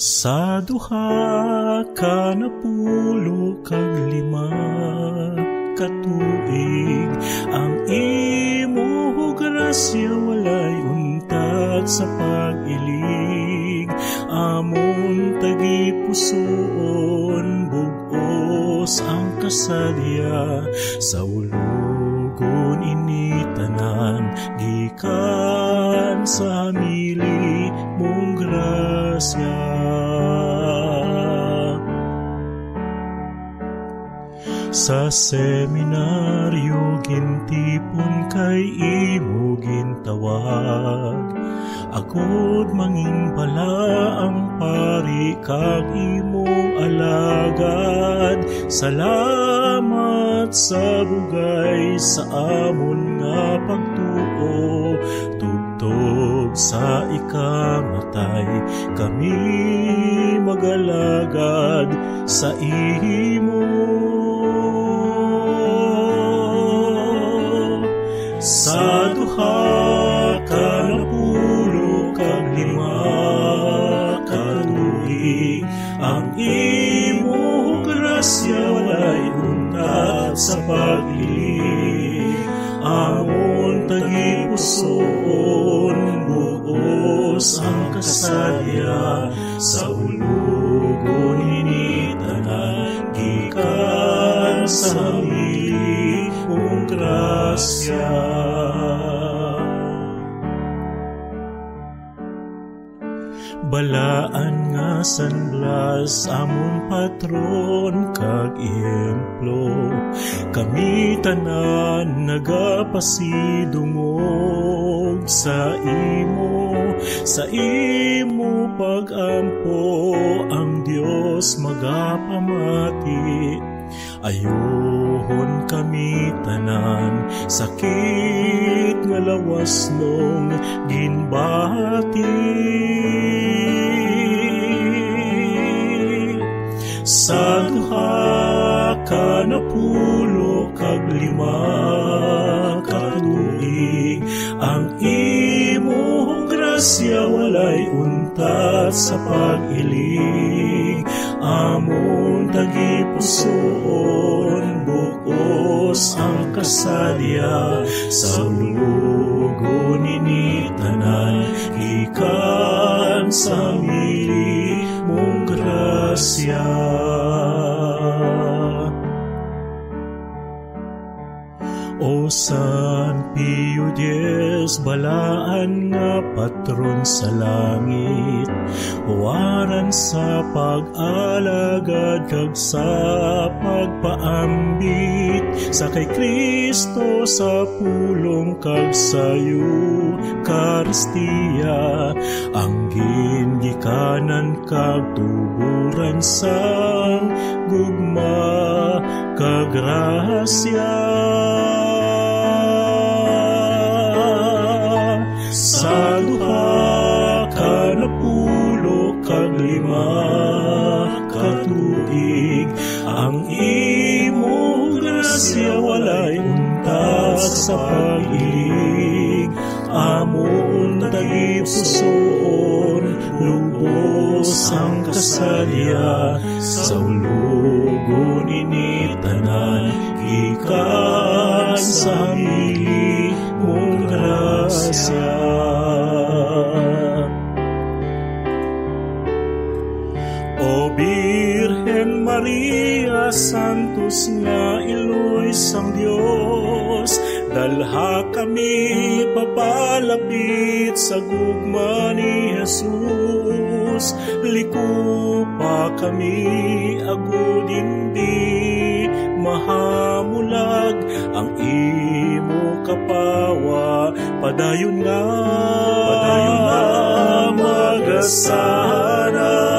Sa duha ka napulo kag lima ka tuig, ang imo grasya walay untag sa pag-ilig. Amon tagipusoon bug-os ang kasadya, sa ulugon ini tanan gikan sa hamili mong grasya. Sa seminaryo gintipon kay imo gintawag, agod mangin pala ang pari kag imong alagad. Salamat sa bugay sa amon nga pagtuo, tugtog sa ikamatay kami magalagad sa imo. Sa duha ka napulo kag lima ka tuig, ang imo grasya walay untag sa pag-ilig. Amon tagipusoon buos ang kasadya, sa ulugon ini tanan gikan sa hamili mong grasya. Balaan nga sanblas amon patron kag ehemplo, kami tanan nagapasidungog sa imo pag-ampo ang Dios magapamati. Ayohon kami tanan sakit nga lawas nung ginbati. Sa duha ka napulo kag lima ka tuig, ang imong grasya walay untag sa pag-ilig. Amon tagipusoon bukos ang kasadya, sa ulugon ini tanan gikan sa hamili mong grasya. O San Pio X, balaan nga patron sa langit, huwaran sa pag-alagad kag sa pagpaambit sa kay Kristo sa pulong kag sa Eucharistia, ang gingikanan kag tuburan sang gugma kag grasya. Sa duha ka napulo kag lima ka tuig, ang imong grasya walay untag sa pag-ilig. Amon tagipusoon lubos ang kasadya, sa ulugon ini tanan gikan sa hamili mong grasya. O Birhen Maria, santos nga iloy sang Dios, dalha kami papalapit sa gugma ni Jesus. Liko pa kami agud hindi mahamulag, ang imo kapawa padayon nga magasanan.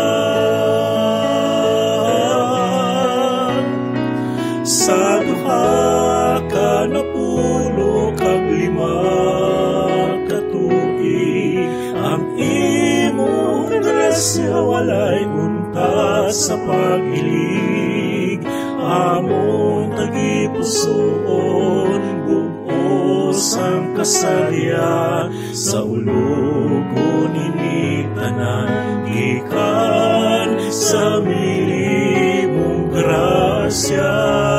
Sa duha ka napulo kag lima ka tuig, ang imong grasya walay untag sa pag-ilig. Amon tagipusoon bugos ang kasadya, sa ulugon ini tanan gikan sa milibong grasya.